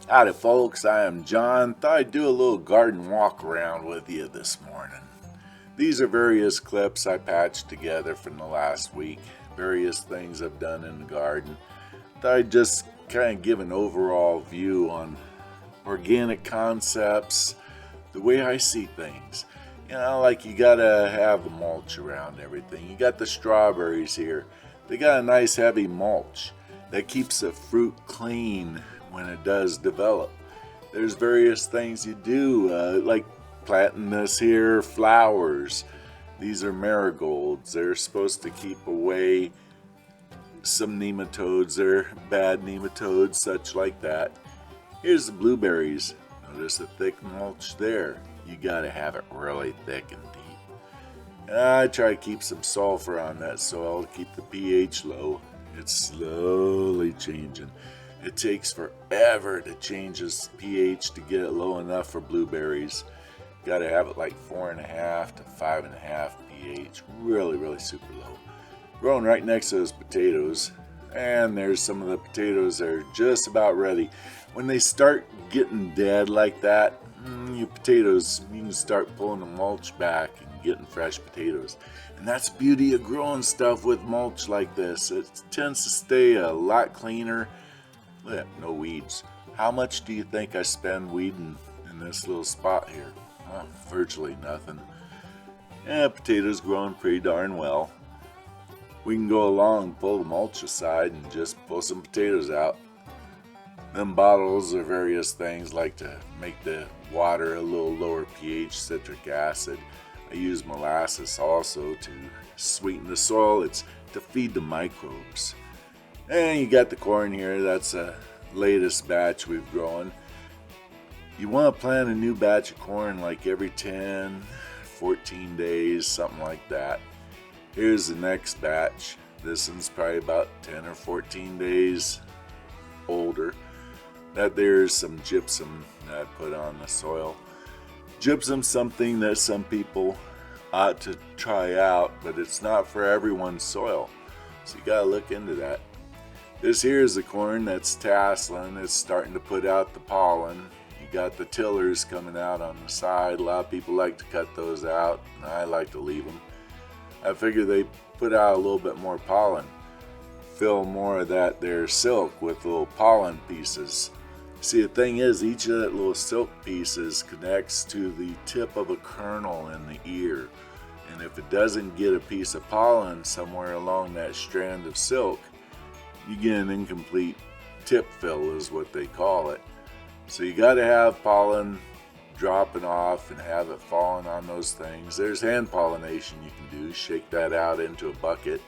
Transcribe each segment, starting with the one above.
Howdy folks, I am John. Thought I'd do a little garden walk around with you this morning. These are various clips I patched together from the last week, various things I've done in the garden. Thought I'd just kind of give an overall view on organic concepts, the way I see things. You know, like you gotta have a mulch around everything. You got the strawberries here. They got a nice heavy mulch that keeps the fruit clean when it does develop. There's various things you do, like planting this here flowers. These are marigolds. They're supposed to keep away some nematodes. They're bad nematodes, such like that. Here's the blueberries. Notice the thick mulch there. You gotta have it really thick and deep. And I try to keep some sulfur on that soil to keep the pH low. It's slowly changing. It takes forever to change this pH to get it low enough for blueberries. Got to have it like 4.5 to 5.5 pH. Really super low. Growing right next to those potatoes. And there's some of the potatoes that are just about ready. When they start getting dead like that, your potatoes, you can start pulling the mulch back and getting fresh potatoes. And that's the beauty of growing stuff with mulch like this. It tends to stay a lot cleaner. Look, no weeds. How much do you think I spend weeding in this little spot here? Oh, virtually nothing. Yeah, potatoes growing pretty darn well. We can go along and pull the mulch aside and just pull some potatoes out. Them bottles are various things like to make the water a little lower pH, citric acid. I use molasses also to sweeten the soil. It's to feed the microbes. And you got the corn here. That's the latest batch we've grown. You want to plant a new batch of corn like every 10, 14 days, something like that. Here's the next batch. This one's probably about 10 or 14 days older. That there's some gypsum that I put on the soil. Gypsum's something that some people ought to try out, but it's not for everyone's soil. So you gotta look into that. This here is the corn that's tasseling. It's starting to put out the pollen. You got the tillers coming out on the side. A lot of people like to cut those out, and I like to leave them. I figure they put out a little bit more pollen. Fill more of that there silk with little pollen pieces. See, the thing is, each of that little silk pieces connects to the tip of a kernel in the ear. And if it doesn't get a piece of pollen somewhere along that strand of silk, you get an incomplete tip fill is what they call it. So you got to have pollen dropping off and have it falling on those things. There's hand pollination you can do. Shake that out into a bucket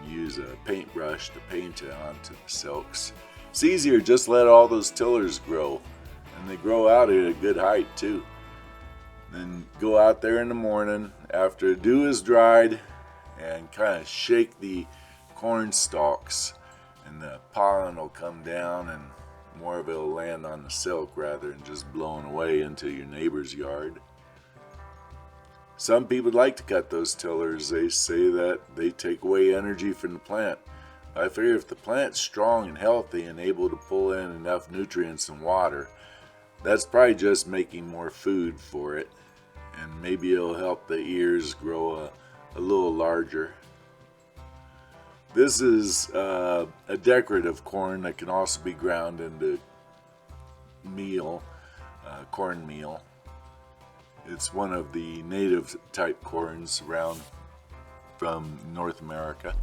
and use a paintbrush to paint it onto the silks. It's easier, just let all those tillers grow, and they grow out at a good height too. Then go out there in the morning after the dew is dried and kind of shake the corn stalks, and the pollen will come down and more of it will land on the silk rather than just blowing away into your neighbor's yard. Some people like to cut those tillers. They say that they take away energy from the plant. I figure if the plant's strong and healthy and able to pull in enough nutrients and water, that's probably just making more food for it. And maybe it'll help the ears grow a little larger. This is a decorative corn that can also be ground into meal, cornmeal. It's one of the native type corns around from North America.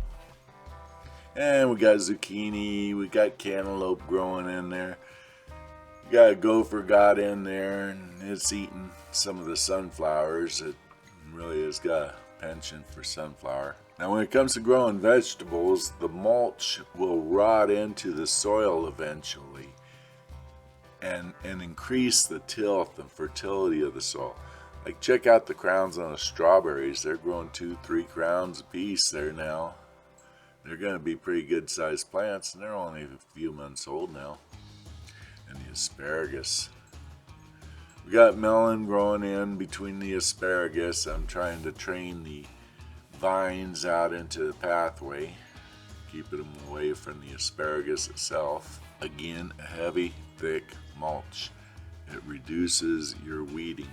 And we got zucchini, we got cantaloupe growing in there. You got a gopher got in there, and it's eating some of the sunflowers. It really has got a penchant for sunflower. Now when it comes to growing vegetables, the mulch will rot into the soil eventually and increase the tilth and fertility of the soil. Like check out the crowns on the strawberries. They're growing 2-3 crowns a piece there now. They're going to be pretty good sized plants, and they're only a few months old now. And the asparagus. We got melon growing in between the asparagus. I'm trying to train the vines out into the pathway, keeping them away from the asparagus itself. Again, a heavy, thick mulch. It reduces your weeding.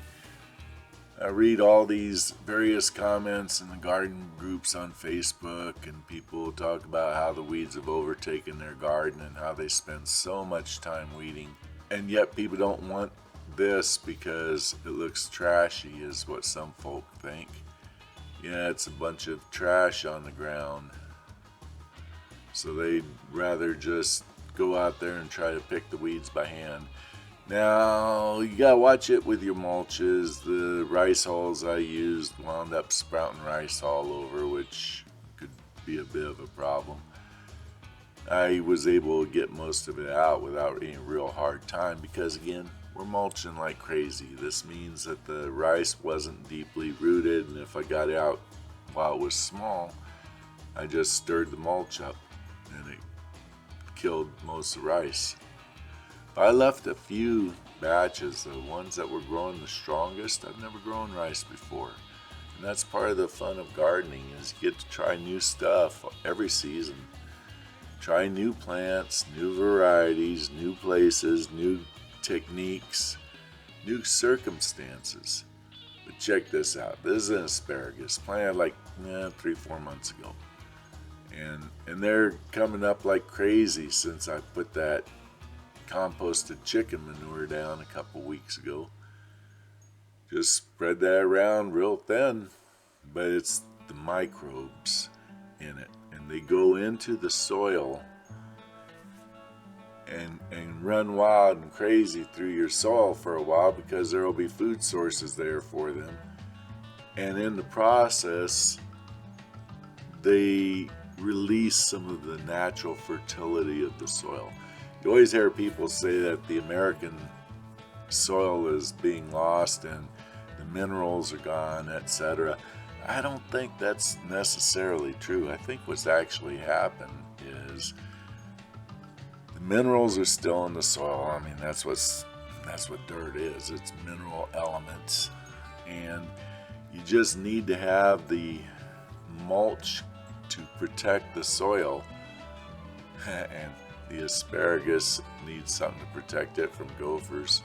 I read all these various comments in the garden groups on Facebook, and people talk about how the weeds have overtaken their garden and how they spend so much time weeding. And yet people don't want this because it looks trashy, is what some folk think. Yeah, it's a bunch of trash on the ground. So they'd rather just go out there and try to pick the weeds by hand. Now, you gotta watch it with your mulches. The rice hulls I used wound up sprouting rice all over, which could be a bit of a problem. I was able to get most of it out without any real hard time because, again, we're mulching like crazy. This means that the rice wasn't deeply rooted, and if I got it out while it was small, I just stirred the mulch up and it killed most of the rice. I left a few batches, the ones that were growing the strongest. I've never grown rice before. And that's part of the fun of gardening, is you get to try new stuff every season. Try new plants, new varieties, new places, new techniques, new circumstances. But check this out. This is an asparagus planted like 3-4 months ago. And they're coming up like crazy since I put that composted chicken manure down a couple weeks ago. Just spread that around real thin, but it's the microbes in it, and they go into the soil and run wild and crazy through your soil for a while because there will be food sources there for them, and in the process they release some of the natural fertility of the soil. You always hear people say that the American soil is being lost and the minerals are gone, etc. I don't think that's necessarily true. I think what's actually happened is the minerals are still in the soil. I mean, that's what dirt is. It's mineral elements. And you just need to have the mulch to protect the soil. And the asparagus needs something to protect it from gophers.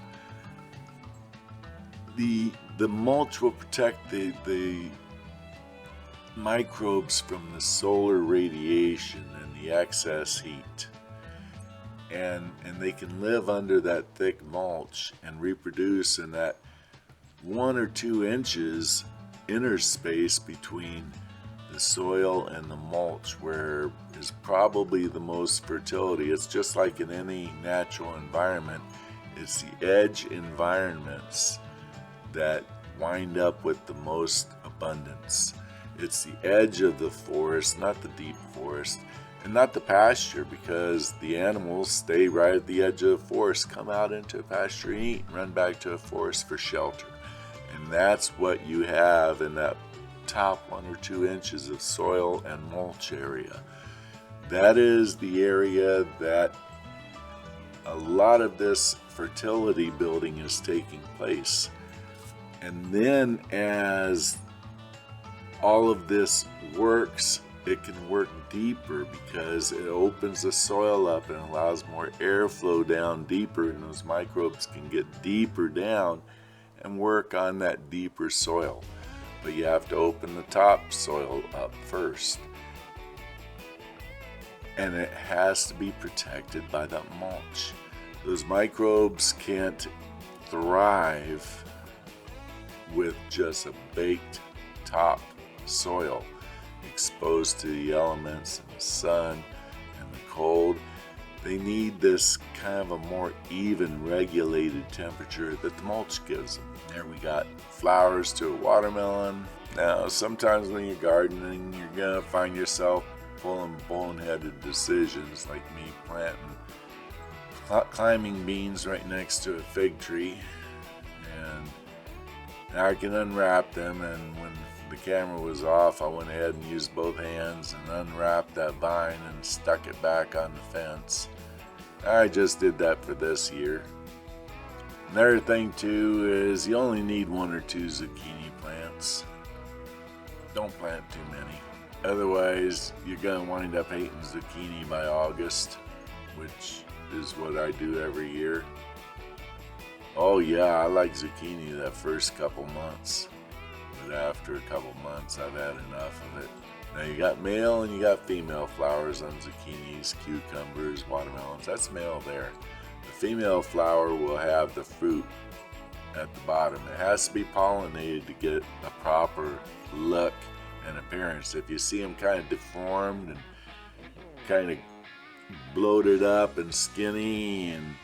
The mulch will protect the microbes from the solar radiation and the excess heat. And they can live under that thick mulch and reproduce in that 1 or 2 inches inner space between the soil and the mulch, where is probably the most fertility. It's just like in any natural environment. It's the edge environments that wind up with the most abundance. It's the edge of the forest, not the deep forest, and not the pasture, because the animals stay right at the edge of the forest, come out into a pasture and eat, and run back to a forest for shelter. And that's what you have in that top 1 or 2 inches of soil and mulch area. That is the area that a lot of this fertility building is taking place. And then as all of this works, it can work deeper because it opens the soil up and allows more airflow down deeper, and those microbes can get deeper down and work on that deeper soil. But you have to open the top soil up first. And it has to be protected by that mulch. Those microbes can't thrive with just a baked top soil exposed to the elements and the sun and the cold. They need this kind of a more even regulated temperature that the mulch gives them. There we got flowers to a watermelon. Now, sometimes when you're gardening, you're gonna find yourself pulling boneheaded decisions, like me climbing beans right next to a fig tree. And now I can unwrap them, and when the camera was off, I went ahead and used both hands and unwrapped that vine and stuck it back on the fence. I just did that for this year. Another thing too is you only need 1 or 2 zucchini plants. Don't plant too many. Otherwise, you're gonna wind up hating zucchini by August, which is what I do every year. Oh yeah, I like zucchini that first couple months, but after a couple months I've had enough of it. Now you got male and you got female flowers on zucchinis, cucumbers, watermelons. That's male there. The female flower will have the fruit at the bottom. It has to be pollinated to get a proper look and appearance. If you see them kind of deformed and kind of bloated up and skinny and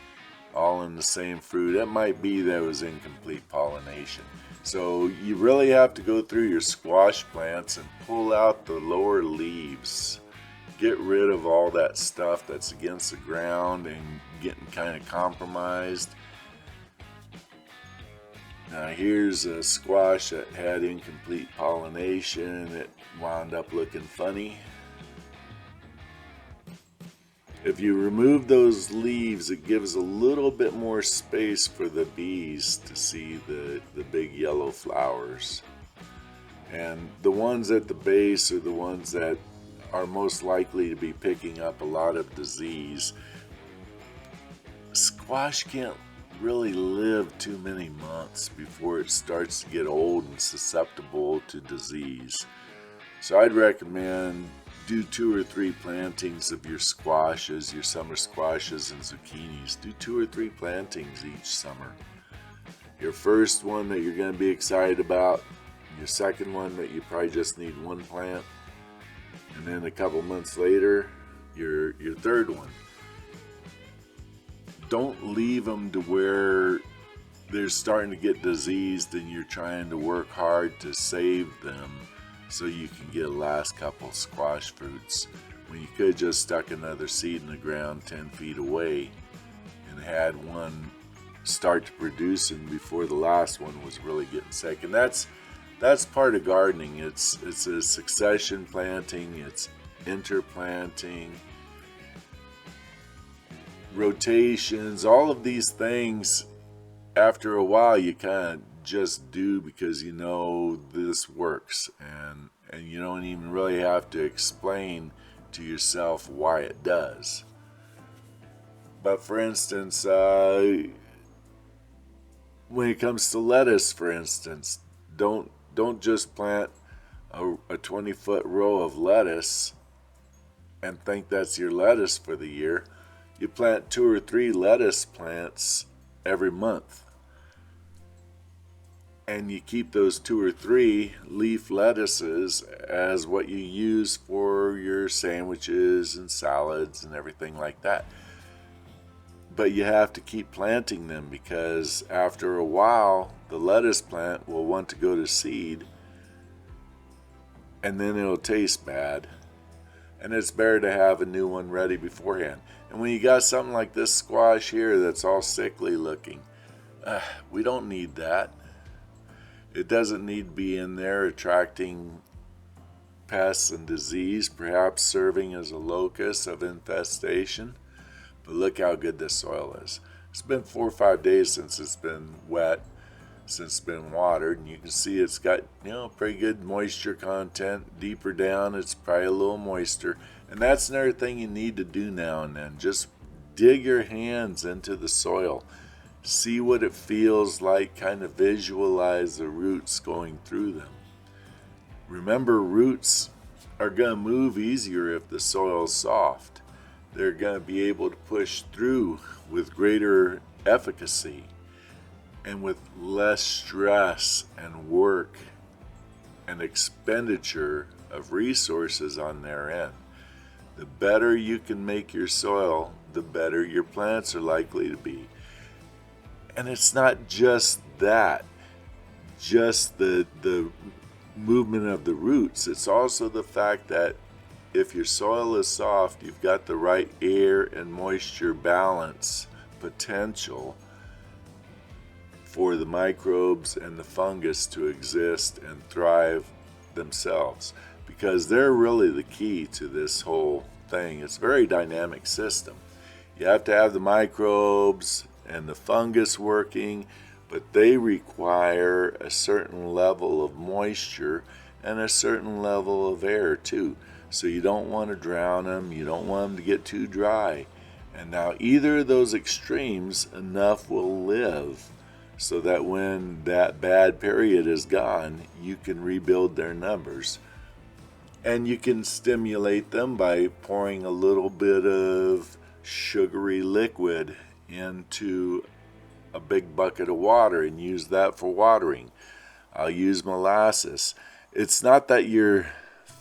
all in the same fruit, it might be that it was incomplete pollination. So you really have to go through your squash plants and pull out the lower leaves. Get rid of all that stuff that's against the ground and getting kind of compromised. Now here's a squash that had incomplete pollination. It wound up looking funny. If you remove those leaves, it gives a little bit more space for the bees to see the big yellow flowers. And the ones at the base are the ones that are most likely to be picking up a lot of disease. Squash can't really live too many months before it starts to get old and susceptible to disease. So I'd recommend do 2 or 3 plantings of your squashes, your summer squashes and zucchinis. Do 2 or 3 plantings each summer. Your first one that you're going to be excited about, your second one that you probably just need 1 plant, and then a couple months later, your third one. Don't leave them to where they're starting to get diseased and you're trying to work hard to save them so you can get a last couple squash fruits, when you could have just stuck another seed in the ground 10 feet away and had one start to produce them before the last one was really getting sick. And that's part of gardening. It's a succession planting, it's interplanting, rotations, all of these things. After a while you kind of just do because you know this works, and you don't even really have to explain to yourself why it does. But for instance, when it comes to lettuce, for instance, don't just plant a 20-foot row of lettuce and think that's your lettuce for the year. You plant 2 or 3 lettuce plants every month. And you keep those 2 or 3 leaf lettuces as what you use for your sandwiches and salads and everything like that. But you have to keep planting them, because after a while the lettuce plant will want to go to seed, and then it'll taste bad. And it's better to have a new one ready beforehand. And when you got something like this squash here that's all sickly looking, we don't need that. It doesn't need to be in there attracting pests and disease, perhaps serving as a locus of infestation. But look how good this soil is. It's been 4 or 5 days since it's been wet, since it's been watered, and you can see it's got, pretty good moisture content. Deeper down, it's probably a little moister. And that's another thing you need to do now and then. Just dig your hands into the soil. See what it feels like, kind of visualize the roots going through them. Remember, roots are going to move easier if the soil is soft. They're going to be able to push through with greater efficacy and with less stress and work and expenditure of resources on their end. The better you can make your soil, the better your plants are likely to be. And it's not just that, just the movement of the roots. It's also the fact that if your soil is soft, you've got the right air and moisture balance potential for the microbes and the fungus to exist and thrive themselves, because they're really the key to this whole thing. It's a very dynamic system. You have to have the microbes and the fungus working, but they require a certain level of moisture and a certain level of air too. So you don't want to drown them, you don't want them to get too dry. And now either of those extremes, enough will live so that when that bad period is gone, you can rebuild their numbers. And you can stimulate them by pouring a little bit of sugary liquid into a big bucket of water and use that for watering. I'll use molasses. It's not that you're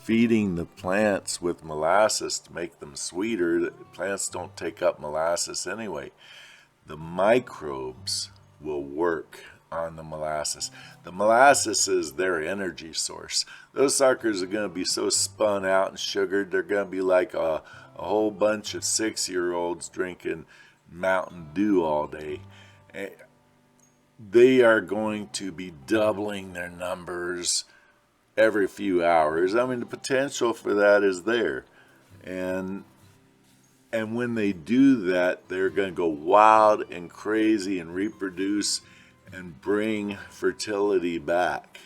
feeding the plants with molasses to make them sweeter. Plants don't take up molasses anyway. The microbes will work on the molasses. The molasses is their energy source. Those suckers are going to be so spun out and sugared, they're going to be like a whole bunch of 6-year-olds drinking Mountain Dew all day. They are going to be doubling their numbers every few hours. I mean, the potential for that is there. And when they do that, they're going to go wild and crazy and reproduce and bring fertility back.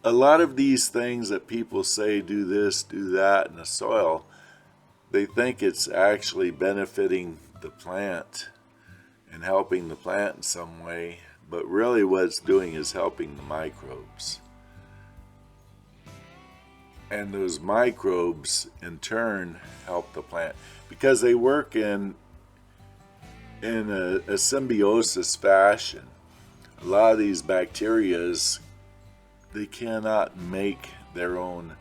A lot of these things that people say, do this, do that in the soil, they think it's actually benefiting the plant and helping the plant in some way, but really what it's doing is helping the microbes. And those microbes in turn help the plant because they work in a symbiosis fashion. A lot of these bacterias, they cannot make their own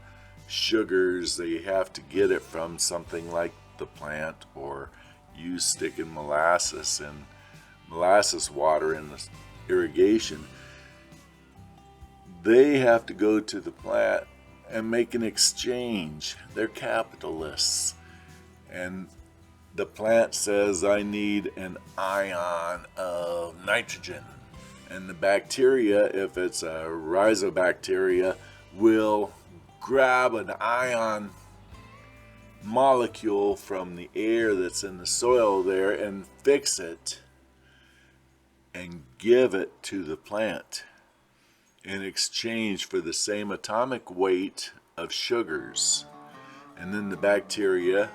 sugars. They have to get it from something like the plant or use sticking molasses and molasses water in the irrigation. They have to go to the plant and make an exchange. They're capitalists. And the plant says, I need an ion of nitrogen. And the bacteria, if it's a rhizobacteria, will grab an ion molecule from the air that's in the soil there and fix it and give it to the plant in exchange for the same atomic weight of sugars. And then the bacteria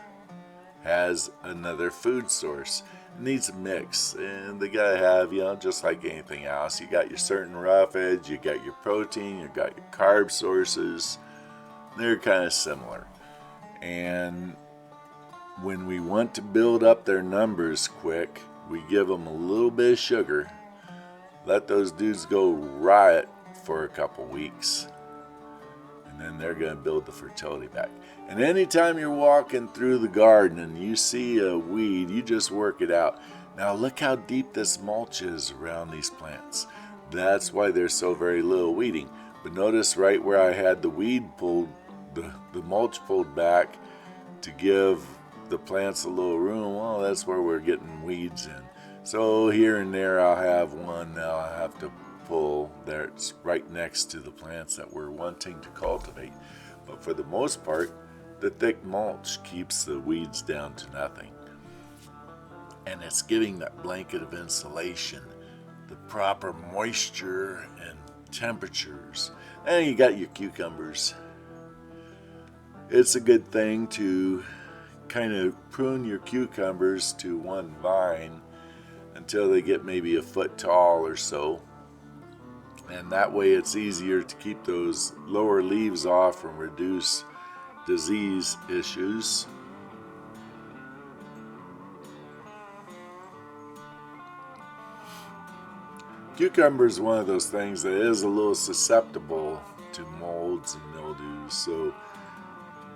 has another food source. It needs a mix, and they gotta have, just like anything else, you got your certain roughage, you got your protein, you got your carb sources. They're kind of similar. And when we want to build up their numbers quick, we give them a little bit of sugar, let those dudes go riot for a couple weeks, and then they're going to build the fertility back. And anytime you're walking through the garden and you see a weed, you just work it out. Now look how deep this mulch is around these plants. That's why there's so very little weeding. But notice right where I had the weed pulled, the mulch pulled back to give the plants a little room, well, that's where we're getting weeds in. So here and there I'll have one that I'll have to pull there. It's right next to the plants that we're wanting to cultivate. But for the most part, the thick mulch keeps the weeds down to nothing. And it's giving that blanket of insulation, the proper moisture and temperatures. And you got your cucumbers. It's a good thing to kind of prune your cucumbers to one vine until they get maybe a foot tall or so. And that way it's easier to keep those lower leaves off and reduce disease issues. Cucumber is one of those things that is a little susceptible to molds and mildews, so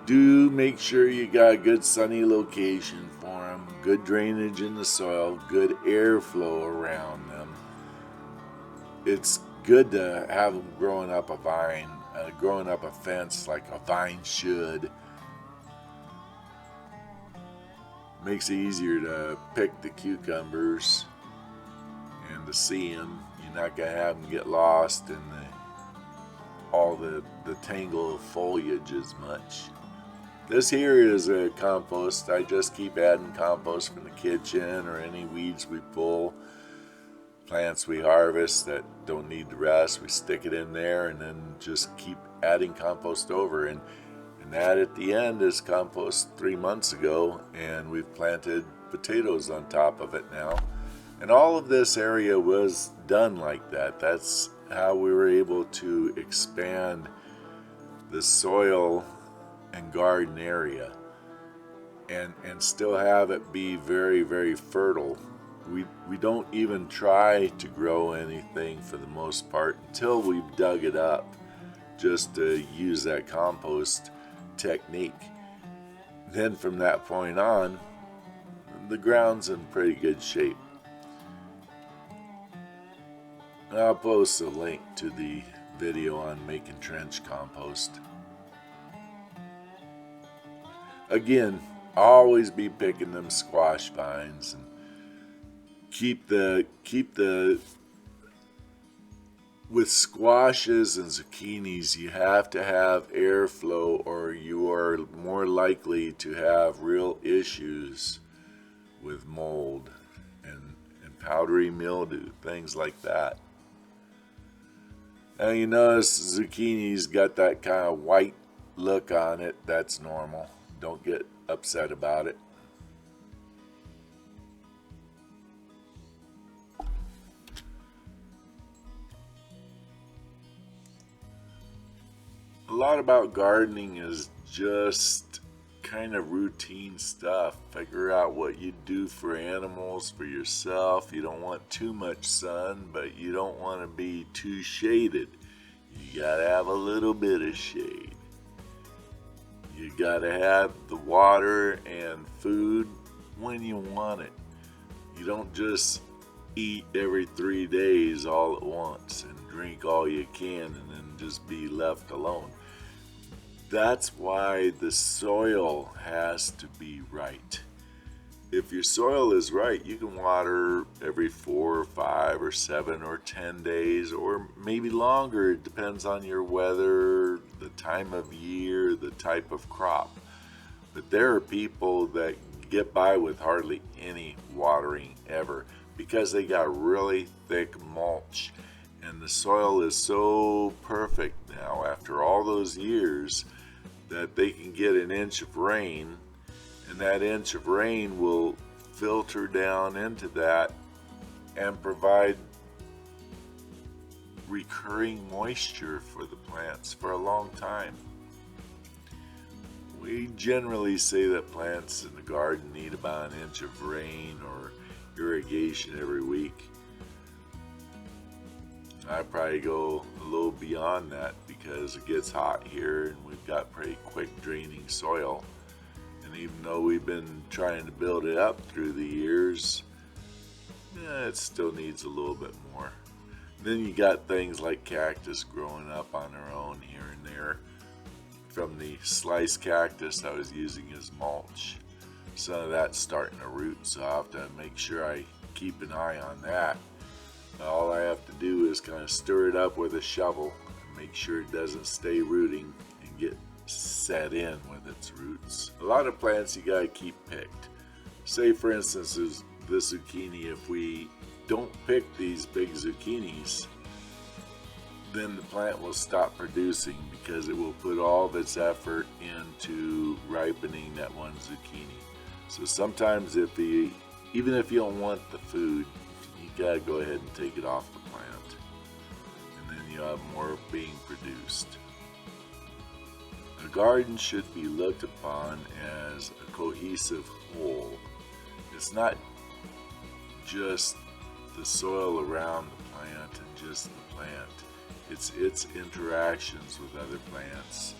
do make sure you got a good sunny location for them, good drainage in the soil, good airflow around them. It's good to have them growing up a vine, growing up a fence like a vine should. Makes it easier to pick the cucumbers and to see them. You're not going to have them get lost in all the tangle of foliage as much. This here is a compost. I just keep adding compost from the kitchen or any weeds we pull. Plants we harvest that don't need the rest, we stick it in there and then just keep adding compost over. And And that at the end is compost 3 months ago, and we've planted potatoes on top of it now. And all of this area was done like that. That's how we were able to expand the soil and garden area and still have it be very, very fertile. We don't even try to grow anything for the most part until we've dug it up, just to use that compost technique. Then from that point on, the ground's in pretty good shape. I'll post a link to the video on making trench compost. Again, always be picking them squash vines and keep the with squashes and zucchinis, you have to have airflow or you are more likely to have real issues with mold and powdery mildew, things like that. Now you notice zucchini's got that kind of white look on it. That's normal. Don't get upset about it. A lot about gardening is just kind of routine stuff. Figure out what you do for animals, for yourself. You don't want too much sun, but you don't want to be too shaded. You gotta have a little bit of shade. You gotta have the water and food when you want it. You don't just eat every 3 days all at once and drink all you can and then just be left alone. That's why the soil has to be right. If your soil is right, you can water every 4 or 5 or 7 or 10 days, or maybe longer. It depends on your weather, the time of year, the type of crop. But there are people that get by with hardly any watering ever because they got really thick mulch. And the soil is so perfect now after all those years that they can get an inch of rain, and that inch of rain will filter down into that and provide recurring moisture for the plants for a long time. We generally say that plants in the garden need about an inch of rain or irrigation every week. I probably go a little beyond that because it gets hot here and we've got pretty quick draining soil. And even though we've been trying to build it up through the years, it still needs a little bit more. Then you got things like cactus growing up on their own here and there. From the sliced cactus I was using as mulch. Some of that's starting to root, so I'll have to make sure I keep an eye on that. All I have to do is kind of stir it up with a shovel and make sure it doesn't stay rooting and get set in with its roots. A lot of plants you gotta keep picked. Say for instance is the zucchini. If we don't pick these big zucchinis, then the plant will stop producing because it will put all of its effort into ripening that one zucchini. So sometimes even if you don't want the food, you gotta go ahead and take it off the plant, and then you have more being produced. A garden should be looked upon as a cohesive whole. It's not just the soil around the plant and just the plant. It's its interactions with other plants,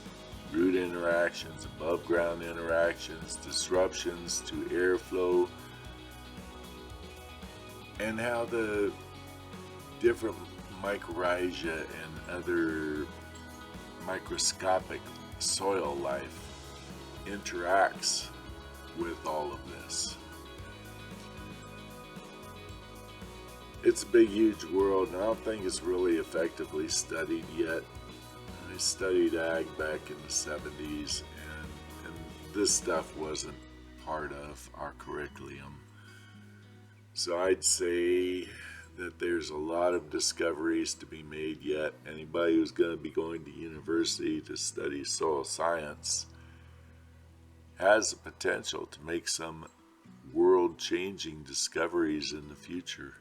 root interactions, above ground interactions, disruptions to airflow, and how the different mycorrhiza and other microscopic soil life interacts with all of this. It's a big, huge world, and I don't think it's really effectively studied yet. I studied ag back in the 70s, and this stuff wasn't part of our curriculum. So I'd say that there's a lot of discoveries to be made yet. Anybody who's going to be going to university to study soil science has the potential to make some world-changing discoveries in the future.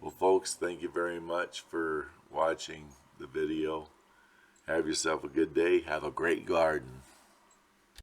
Well, folks, thank you very much for watching the video. Have yourself a good day. Have a great garden.